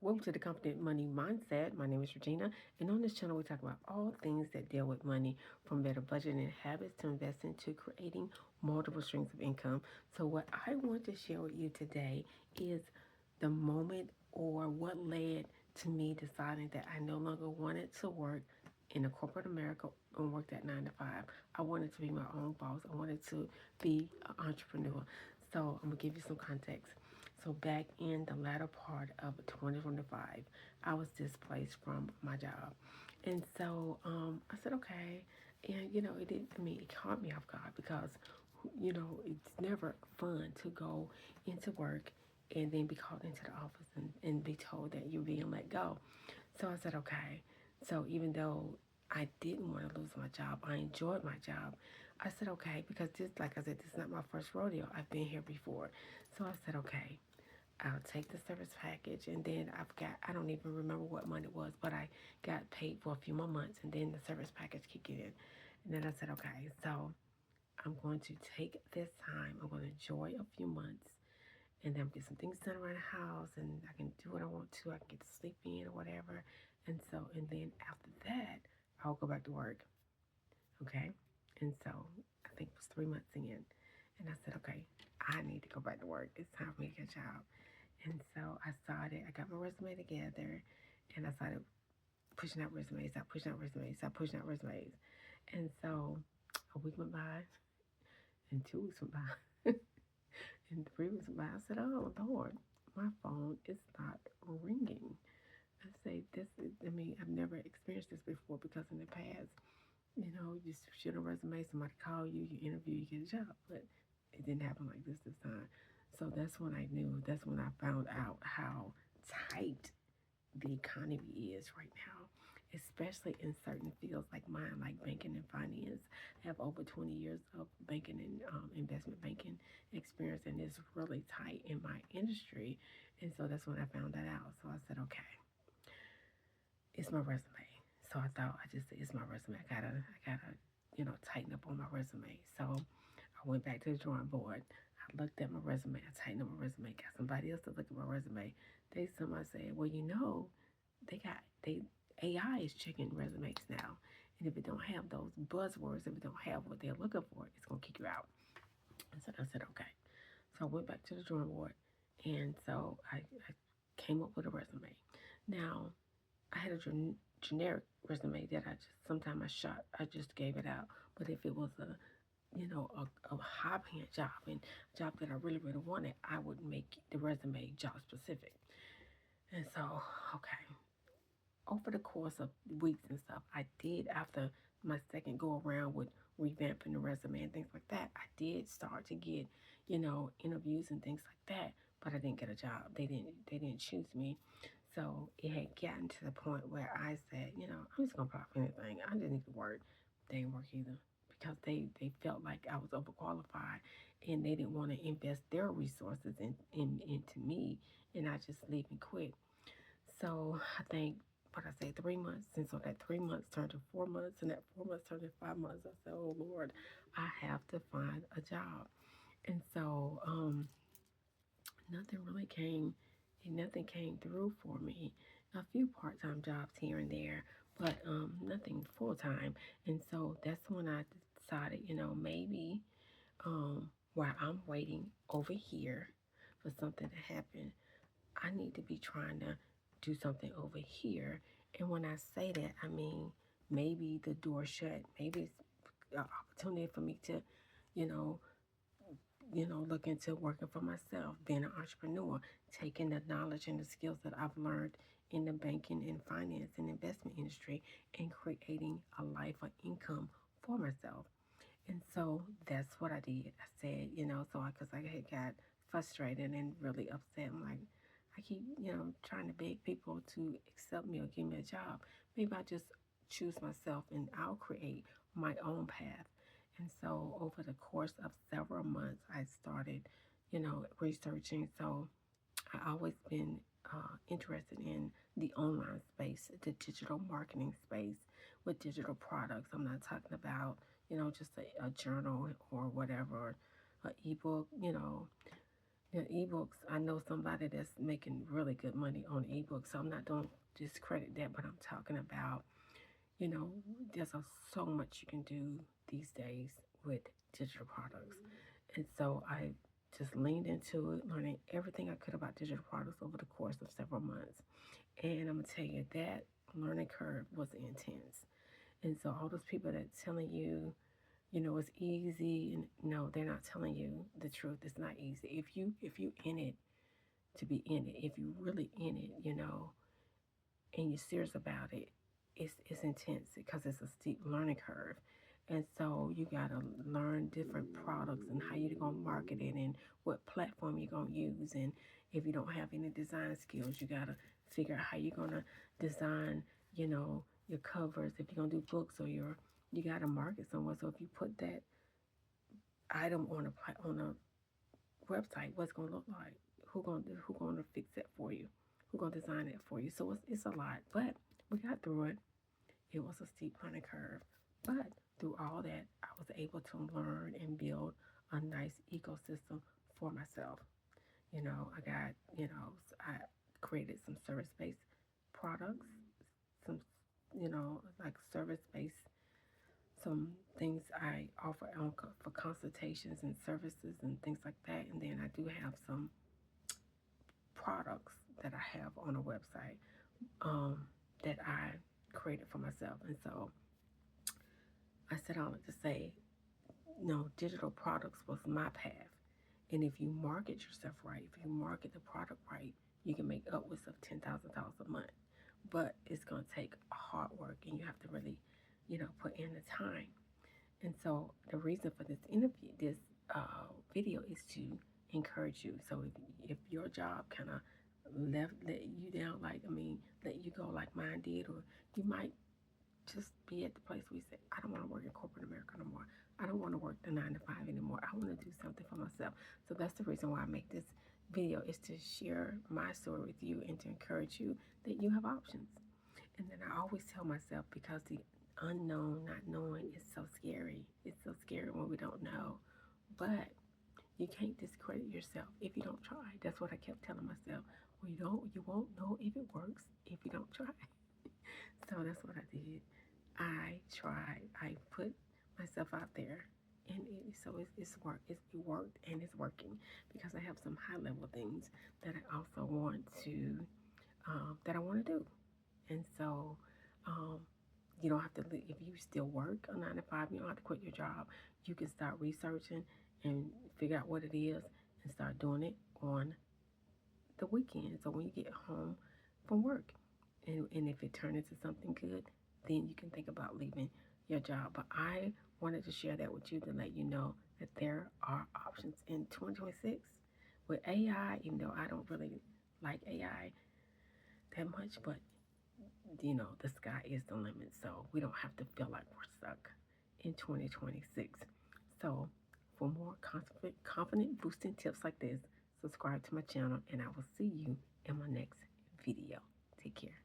Welcome to the Confident Money Mindset. My name is Regina, and on this channel, we talk about all things that deal with money, from better budgeting habits to investing to creating multiple streams of income. So, what I want to share with you today is the moment or what led to me deciding that I no longer wanted to work in a corporate America and work that 9 to 5. I wanted to be my own boss. I wanted to be an entrepreneur. So I'm gonna give you some context. So back in the latter part of 2025, I was displaced from my job, and so I said okay, and it didn't. I mean, it caught me off guard because it's never fun to go into work and then be called into the office and be told that you're being let go. So I said, okay. So even though I didn't want to lose my job, I enjoyed my job. I said, okay, because this, like I said, this is not my first rodeo. I've been here before. So I said, okay, I'll take the service package. And then I don't even remember what month it was, but I got paid for a few more months and then the service package kicked in. And then I said, okay, so I'm going to take this time. I'm going to enjoy a few months and then get some things done around the house and I can do what I want to. I can get to sleep in or whatever. And then after that, I'll go back to work. Okay. And so I think it was 3 months in. And I said, okay, I need to go back to work. It's time for me to get a job. And so I got my resume together and I started pushing out resumes, start pushing out resumes. And so a week went by and 2 weeks went by. And 3 weeks went by. I said, oh, Lord, my phone is not ringing. I say, I mean, I've never experienced this before because in the past, you shoot a resume, somebody call you, you interview, you get a job. But it didn't happen like this time. So that's when I knew, that's when I found out how tight the economy is right now, especially in certain fields like mine, like banking and finance. I have over 20 years of banking and investment banking experience, and it's really tight in my industry. And so that's when I found that out. So I said, okay, it's my resume. So I thought I just said it's my resume. I gotta tighten up on my resume. So I went back to the drawing board. I looked at my resume. I tightened up my resume. Got somebody else to look at my resume. Somebody said, well, they AI is checking resumes now, and if it don't have those buzzwords, if it don't have what they're looking for, it's gonna kick you out. And so I said, okay. So I went back to the drawing board, and so I came up with a resume. Now I had a generic resume that I just gave it out. But if it was a high paying job and a job that I really, really wanted, I would make the resume job specific. And so, okay, over the course of weeks and stuff, I did, after my second go around with revamping the resume and things like that, I did start to get, interviews and things like that, but I didn't get a job. They didn't choose me. So it had gotten to the point where I said, I'm just gonna apply for anything. I just need to work. They didn't work either because they felt like I was overqualified and they didn't want to invest their resources into me, and I just leave and quit. So I think, what I say, 3 months. And so that 3 months turned to 4 months, and that 4 months turned to 5 months. I said, oh Lord, I have to find a job. And so nothing really came, and nothing came through for me. A few part-time jobs here and there, but nothing full-time. And so that's when I decided, maybe while I'm waiting over here for something to happen, I need to be trying to do something over here. And when I say that, I mean maybe the door shut. Maybe it's an opportunity for me to, you know, look into working for myself, being an entrepreneur, taking the knowledge and the skills that I've learned in the banking and finance and investment industry and creating a life of income for myself. And so that's what I did. I said, because I had got frustrated and really upset. I'm like, I keep, trying to beg people to accept me or give me a job. Maybe I just choose myself and I'll create my own path. And so over the course of several months, I started, researching. So I always been interested in the online space, the digital marketing space with digital products. I'm not talking about, just a journal or whatever, an ebook, Yeah, ebooks. I know somebody that's making really good money on ebooks, so I'm not don't discredit that, but I'm talking about, you know, there's so much you can do these days with digital products. And so I just leaned into it, learning everything I could about digital products over the course of several months. And I'm gonna tell you that learning curve was intense. And so all those people that telling you, it's easy, and no, they're not telling you the truth. It's not easy. If you in it to be in it, if you really in it, and you're serious about it, it's intense because it's a steep learning curve. And so you gotta learn different products and how you're gonna market it and what platform you're gonna use. And if you don't have any design skills, you gotta figure out how you're gonna design, your covers. If you're gonna do books or you gotta market somewhere. So if you put that item on a website, what's it gonna look like? Who gonna fix it for you? Who gonna design it for you? So it's a lot, but we got through it. It was a steep learning curve, but through all that, I was able to learn and build a nice ecosystem for myself. I got, I created some service-based products, some, like service-based, some things I offer for consultations and services and things like that. And then I do have some products that I have on a website that I created for myself. And so I said all that to say, no, digital products was my path. And if you market yourself right, if you market the product right, you can make upwards of $10,000 a month. But it's going to take hard work and you have to really, put in the time. And so the reason for this interview, this video is to encourage you. So if your job kind of let you down, let you go like mine did, or you might just be at the place where you say, I don't want to work in corporate America no more. I don't want to work the 9 to 5 anymore. I want to do something for myself. So that's the reason why I make this video, is to share my story with you and to encourage you that you have options. And then I always tell myself, because the unknown, not knowing, is so scary. It's so scary when we don't know. But you can't discredit yourself if you don't try. That's what I kept telling myself. Well, you won't know if it works if you don't try. So that's what I did. I tried. I put myself out there, and it worked, and it's working because I have some high level things that I also want to that I want to do. And so um, you don't have to, if you still work a 9 to 5, you don't have to quit your job. You can start researching and figure out what it is and start doing it on the weekend. So when you get home from work, and if it turns into something good, then you can think about leaving your job. But I wanted to share that with you to let you know that there are options in 2026 with AI, even though I don't really like AI that much, but the sky is the limit. So we don't have to feel like we're stuck in 2026. So for more confident boosting tips like this, subscribe to my channel, and I will see you in my next video. Take care.